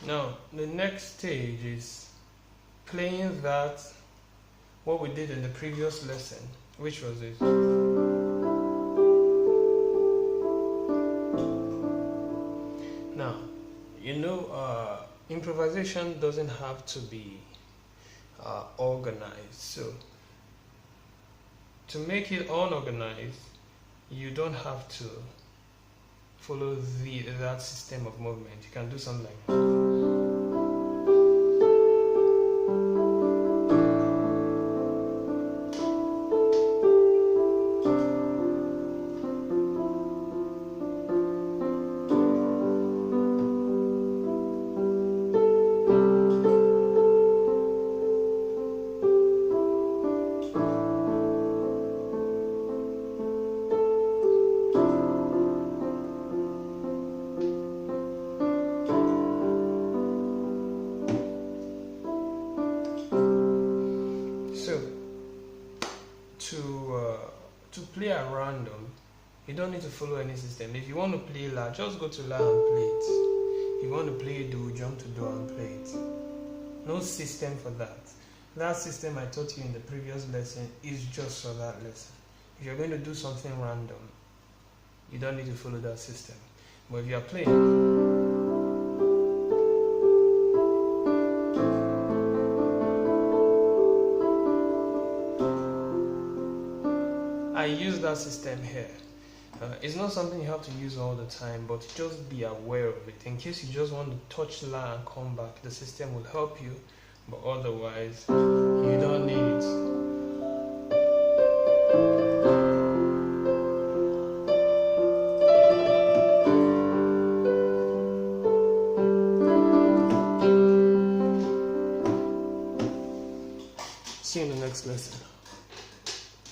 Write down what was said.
Now, the next stage is playing that, what we did in the previous lesson, which was this. Now, improvisation doesn't have to be organized. So, to make it unorganized, you don't have to follow that system of movement. You can do something like that. To play at random, you don't need to follow any system. If you want to play La, just go to La and play it. If you want to play Do, jump to Do and play it. No system for that. That system I taught you in the previous lesson is just for that lesson. If you're going to do something random, you don't need to follow that system. But if you're playing, I use that system here. It's not something you have to use all the time, but just be aware of it. In case you just want to touch La and come back, the system will help you, but otherwise, you don't need it. See you in the next lesson.